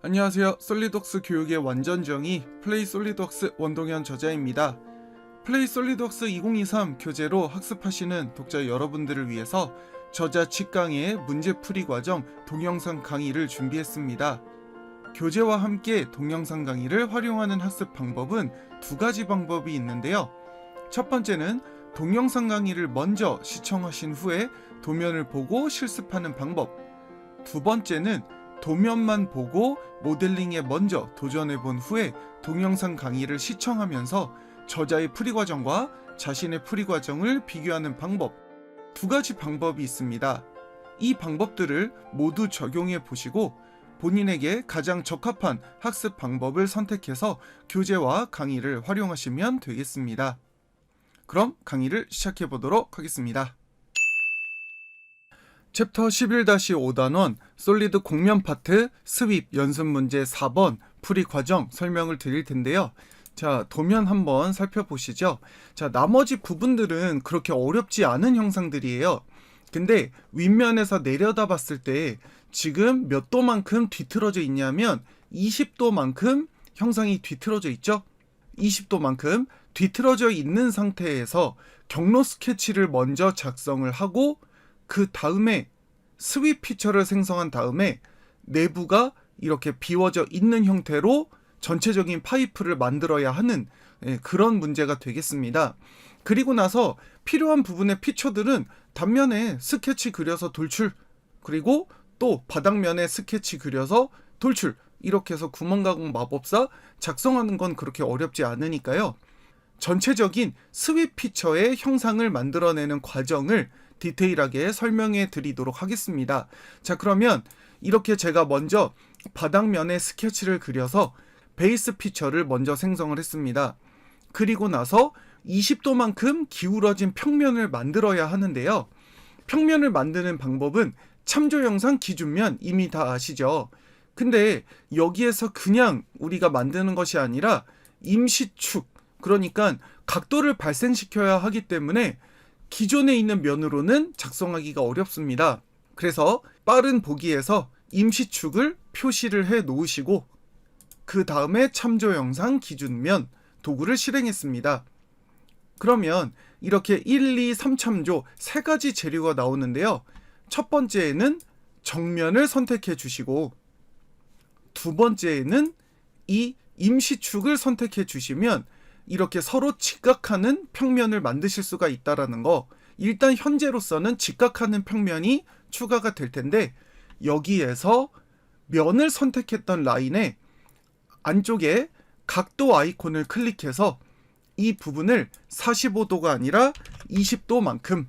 안녕하세요. 솔리드웍스 교육의 완전정의 플레이 솔리드웍스 원동현 저자입니다. 플레이 솔리드웍스 2023 교재로 학습하시는 독자 여러분들을 위해서 저자 직강의 문제풀이 과정 동영상 강의를 준비했습니다. 교재와 함께 동영상 강의를 활용하는 학습 방법은 두 가지 방법이 있는데요. 첫 번째는 동영상 강의를 먼저 시청하신 후에 도면을 보고 실습하는 방법. 두 번째는 도면만 보고 모델링에 먼저 도전해본 후에 동영상 강의를 시청하면서 저자의 풀이 과정과 자신의 풀이 과정을 비교하는 방법. 두 가지 방법이 있습니다. 이 방법들을 모두 적용해 보시고 본인에게 가장 적합한 학습 방법을 선택해서 교재와 강의를 활용하시면 되겠습니다. 그럼 강의를 시작해 보도록 하겠습니다. 챕터 11-5단원 솔리드 공면 파트 스윕 연습 문제 4번 풀이 과정 설명을 드릴 텐데요. 자, 도면 한번 살펴보시죠. 자, 나머지 부분들은 그렇게 어렵지 않은 형상들이에요. 근데 윗면에서 내려다 봤을 때 지금 몇 도만큼 뒤틀어져 있냐면 20도만큼 형상이 뒤틀어져 있죠. 20도만큼 뒤틀어져 있는 상태에서 경로 스케치를 먼저 작성을 하고 그 다음에 스윕 피처를 생성한 다음에 내부가 이렇게 비워져 있는 형태로 전체적인 파이프를 만들어야 하는 그런 문제가 되겠습니다. 그리고 나서 필요한 부분의 피처들은 단면에 스케치 그려서 돌출, 그리고 또 바닥면에 스케치 그려서 돌출, 이렇게 해서 구멍가공 마법사 작성하는 건 그렇게 어렵지 않으니까요. 전체적인 스윕 피처의 형상을 만들어내는 과정을 디테일하게 설명해 드리도록 하겠습니다. 자, 그러면 이렇게 제가 먼저 바닥면에 스케치를 그려서 베이스 피처를 먼저 생성을 했습니다. 그리고 나서 20도만큼 기울어진 평면을 만들어야 하는데요. 평면을 만드는 방법은 참조 영상 기준면 이미 다 아시죠? 근데 여기에서 그냥 우리가 만드는 것이 아니라 임시축, 그러니까 각도를 발생시켜야 하기 때문에 기존에 있는 면으로는 작성하기가 어렵습니다. 그래서 빠른 보기에서 임시축을 표시를 해 놓으시고 그 다음에 참조 영상 기준면 도구를 실행했습니다. 그러면 이렇게 1, 2, 3참조 세 가지 재료가 나오는데요. 첫 번째에는 정면을 선택해 주시고 두 번째에는 이 임시축을 선택해 주시면 이렇게 서로 직각하는 평면을 만드실 수가 있다라는 거. 일단 현재로서는 직각하는 평면이 추가가 될 텐데 여기에서 면을 선택했던 라인에 안쪽에 각도 아이콘을 클릭해서 이 부분을 45도가 아니라 20도만큼,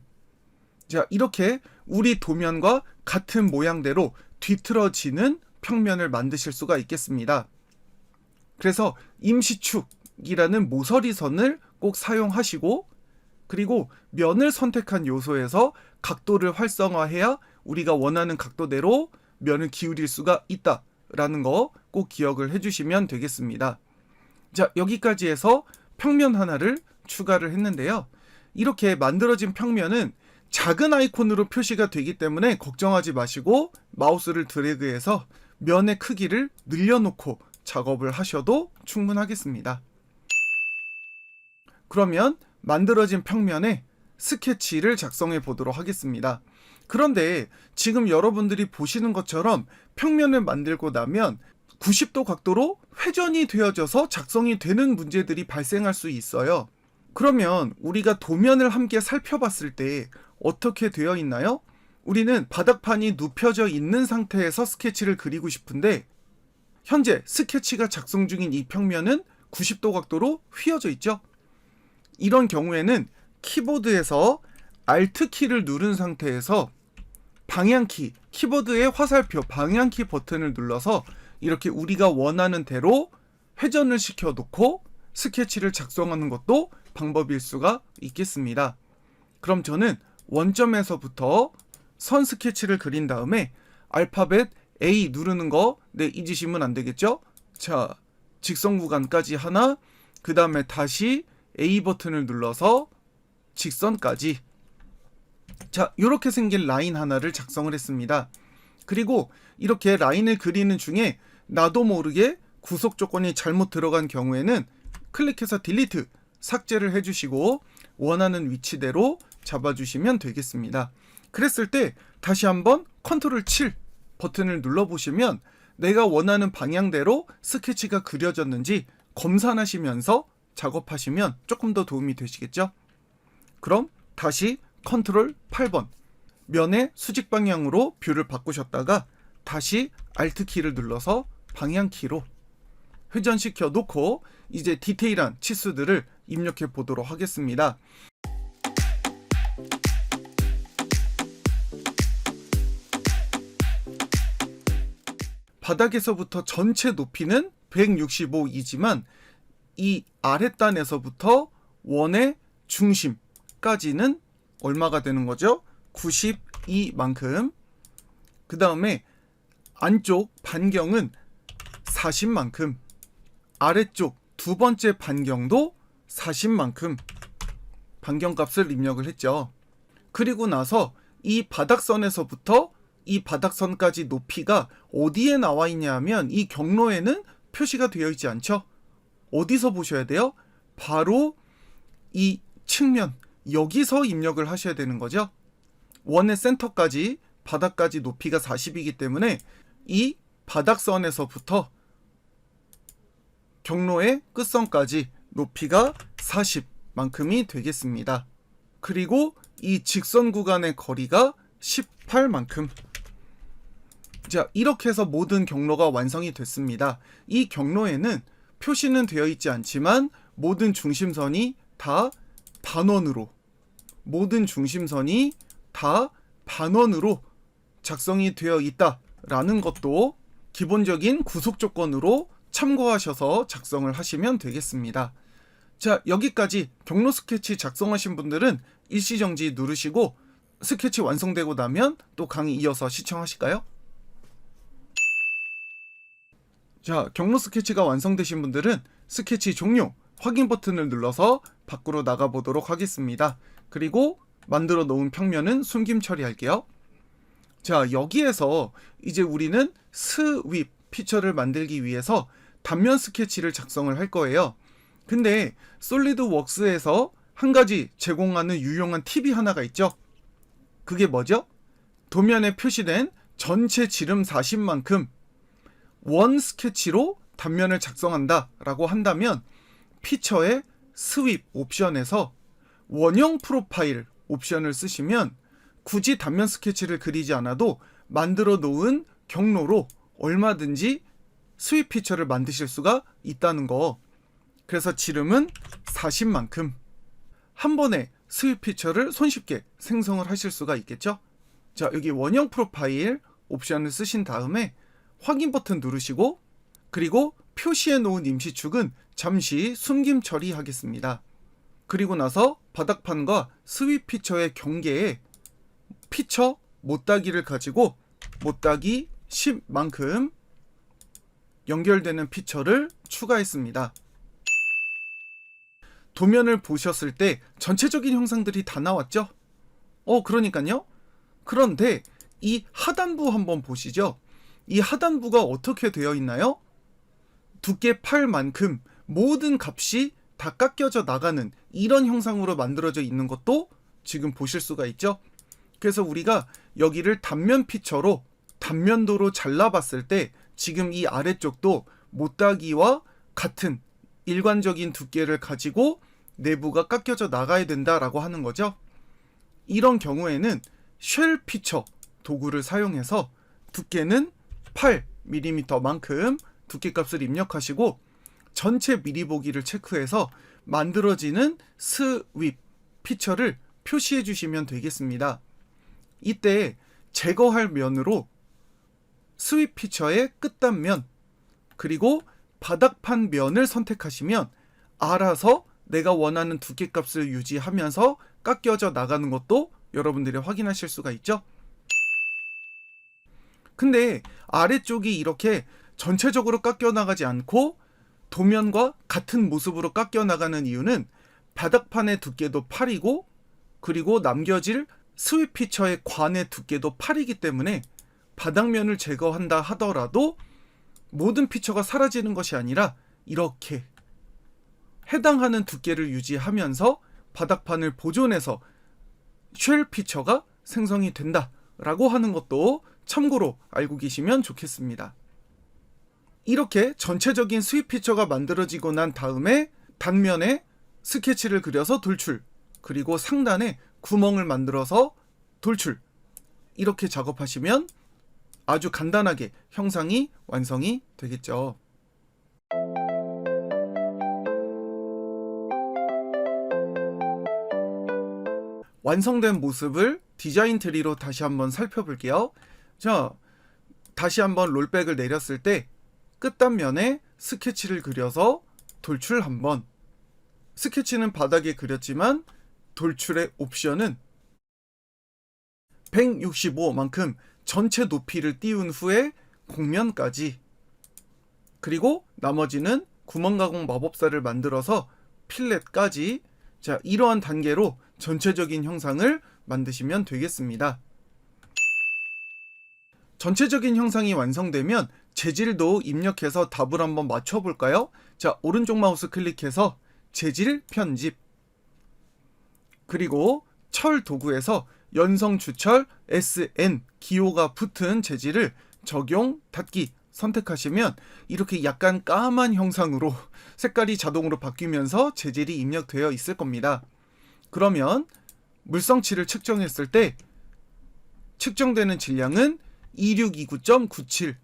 자, 이렇게 우리 도면과 같은 모양대로 뒤틀어지는 평면을 만드실 수가 있겠습니다. 그래서 임시축이라는 모서리 선을 꼭 사용하시고, 그리고 면을 선택한 요소에서 각도를 활성화해야 우리가 원하는 각도대로 면을 기울일 수가 있다라는 거 꼭 기억을 해주시면 되겠습니다. 자, 여기까지 해서 평면 하나를 추가를 했는데요. 이렇게 만들어진 평면은 작은 아이콘으로 표시가 되기 때문에 걱정하지 마시고 마우스를 드래그해서 면의 크기를 늘려놓고 작업을 하셔도 충분하겠습니다. 그러면 만들어진 평면에 스케치를 작성해 보도록 하겠습니다. 그런데 지금 여러분들이 보시는 것처럼 평면을 만들고 나면 90도 각도로 회전이 되어져서 작성이 되는 문제들이 발생할 수 있어요. 그러면 우리가 도면을 함께 살펴봤을 때 어떻게 되어 있나요? 우리는 바닥판이 눕혀져 있는 상태에서 스케치를 그리고 싶은데 현재 스케치가 작성 중인 이 평면은 90도 각도로 휘어져 있죠. 이런 경우에는 키보드에서 Alt키를 누른 상태에서 방향키, 키보드의 화살표 방향키 버튼을 눌러서 이렇게 우리가 원하는 대로 회전을 시켜 놓고 스케치를 작성하는 것도 방법일 수가 있겠습니다. 그럼 저는 원점에서부터 선 스케치를 그린 다음에 알파벳 A 누르는 거 잊으시면 안 되겠죠? 자, 직선 구간까지 하나, 그 다음에 다시 A 버튼을 눌러서 직선까지. 자, 이렇게 생긴 라인 하나를 작성을 했습니다. 그리고 이렇게 라인을 그리는 중에 나도 모르게 구속 조건이 잘못 들어간 경우에는 클릭해서 딜리트, 삭제를 해주시고 원하는 위치대로 잡아주시면 되겠습니다. 그랬을 때 다시 한번 컨트롤 7 버튼을 눌러보시면 내가 원하는 방향대로 스케치가 그려졌는지 검사하시면서 작업하시면 조금 더 도움이 되시겠죠? 그럼 다시 컨트롤 8번 면의 수직 방향으로 뷰를 바꾸셨다가 다시 Alt 키를 눌러서 방향 키로 회전시켜 놓고 이제 디테일한 치수들을 입력해 보도록 하겠습니다. 바닥에서부터 전체 높이는 165이지만 이 아랫단에서부터 원의 중심까지는 얼마가 되는 거죠? 92만큼. 그 다음에 안쪽 반경은 40만큼, 아래쪽 두 번째 반경도 40만큼 반경값을 입력을 했죠. 그리고 나서 이 바닥선에서부터 이 바닥선까지 높이가 어디에 나와 있냐 하면 이 경로에는 표시가 되어 있지 않죠? 어디서 보셔야 돼요? 바로 이 측면, 여기서 입력을 하셔야 되는 거죠. 원의 센터까지 바닥까지 높이가 40이기 때문에 이 바닥선에서부터 경로의 끝선까지 높이가 40만큼이 되겠습니다. 그리고 이 직선 구간의 거리가 18만큼. 자, 이렇게 해서 모든 경로가 완성이 됐습니다. 이 경로에는 표시는 되어 있지 않지만 모든 중심선이 다 반원으로 작성이 되어 있다라는 것도 기본적인 구속 조건으로 참고하셔서 작성을 하시면 되겠습니다. 자, 여기까지 경로 스케치 작성하신 분들은 일시정지 누르시고 스케치 완성되고 나면 또 강의 이어서 시청하실까요? 자, 경로 스케치가 완성되신 분들은 스케치 종료, 확인 버튼을 눌러서 밖으로 나가보도록 하겠습니다. 그리고 만들어 놓은 평면은 숨김 처리할게요. 자, 여기에서 이제 우리는 스윕 피처를 만들기 위해서 단면 스케치를 작성을 할 거예요. 근데 솔리드웍스에서 한 가지 제공하는 유용한 팁이 하나가 있죠. 그게 뭐죠? 도면에 표시된 전체 지름 40만큼 원 스케치로 단면을 작성한다 라고 한다면 피처의 스윕 옵션에서 원형 프로파일 옵션을 쓰시면 굳이 단면 스케치를 그리지 않아도 만들어 놓은 경로로 얼마든지 스윕 피처를 만드실 수가 있다는 거. 그래서 지름은 40만큼 한 번에 스윕 피처를 손쉽게 생성을 하실 수가 있겠죠. 자, 여기 원형 프로파일 옵션을 쓰신 다음에 확인 버튼 누르시고 그리고 표시해 놓은 임시축은 잠시 숨김 처리하겠습니다. 그리고 나서 바닥판과 스윕 피처의 경계에 피처 못따기를 가지고 못따기 10만큼 연결되는 피처를 추가했습니다. 도면을 보셨을 때 전체적인 형상들이 다 나왔죠? 그러니까요. 그런데 이 하단부 한번 보시죠. 이 하단부가 어떻게 되어 있나요? 두께 8만큼 모든 값이 다 깎여져 나가는 이런 형상으로 만들어져 있는 것도 지금 보실 수가 있죠. 그래서 우리가 여기를 단면 피처로 단면도로 잘라봤을 때 지금 이 아래쪽도 못따기와 같은 일관적인 두께를 가지고 내부가 깎여져 나가야 된다라고 하는 거죠. 이런 경우에는 쉘 피처 도구를 사용해서 두께는 8mm만큼 두께값을 입력하시고 전체 미리 보기를 체크해서 만들어지는 스윕 피처를 표시해 주시면 되겠습니다. 이때 제거할 면으로 스윕 피처의 끝단면 그리고 바닥판 면을 선택하시면 알아서 내가 원하는 두께값을 유지하면서 깎여져 나가는 것도 여러분들이 확인하실 수가 있죠. 근데 아래쪽이 이렇게 전체적으로 깎여 나가지 않고 도면과 같은 모습으로 깎여 나가는 이유는 바닥판의 두께도 8이고 그리고 남겨질 스윕 피처의 관의 두께도 8이기 때문에 바닥면을 제거한다 하더라도 모든 피처가 사라지는 것이 아니라 이렇게 해당하는 두께를 유지하면서 바닥판을 보존해서 쉘 피처가 생성이 된다라고 하는 것도 참고로 알고 계시면 좋겠습니다. 이렇게 전체적인 스윕 피처가 만들어지고 난 다음에 단면에 스케치를 그려서 돌출, 그리고 상단에 구멍을 만들어서 돌출, 이렇게 작업하시면 아주 간단하게 형상이 완성이 되겠죠. 완성된 모습을 디자인 트리로 다시 한번 살펴볼게요. 자, 다시 한번 롤백을 내렸을 때 끝단면에 스케치를 그려서 돌출 한번. 스케치는 바닥에 그렸지만 돌출의 옵션은 165만큼 전체 높이를 띄운 후에 곡면까지, 그리고 나머지는 구멍 가공 마법사를 만들어서 필렛까지, 자, 이러한 단계로 전체적인 형상을 만드시면 되겠습니다. 전체적인 형상이 완성되면 재질도 입력해서 답을 한번 맞춰볼까요? 자, 오른쪽 마우스 클릭해서 재질 편집, 그리고 철 도구에서 연성 주철 SN 기호가 붙은 재질을 적용 닫기 선택하시면 이렇게 약간 까만 형상으로 색깔이 자동으로 바뀌면서 재질이 입력되어 있을 겁니다. 그러면 물성치를 측정했을 때 측정되는 질량은 2629.97,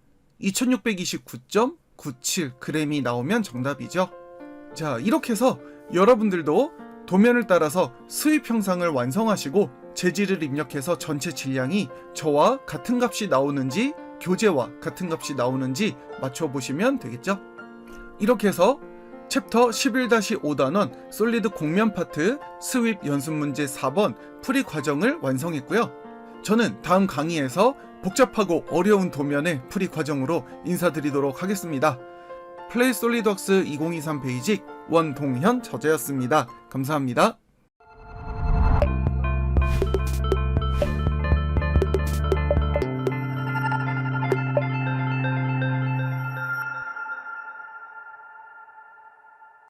2629.97g이 나오면 정답이죠. 자, 이렇게 해서 여러분들도 도면을 따라서 스윕 형상을 완성하시고 재질을 입력해서 전체 질량이 저와 같은 값이 나오는지, 교재와 같은 값이 나오는지 맞춰보시면 되겠죠. 이렇게 해서 챕터 11-5단원 솔리드 곡면 파트 스윕 연습 문제 4번 풀이 과정을 완성했고요. 저는 다음 강의에서 복잡하고 어려운 도면의 풀이 과정으로 인사드리도록 하겠습니다. 플레이 솔리드웍스 2023 베이직 원동현 저자였습니다. 감사합니다.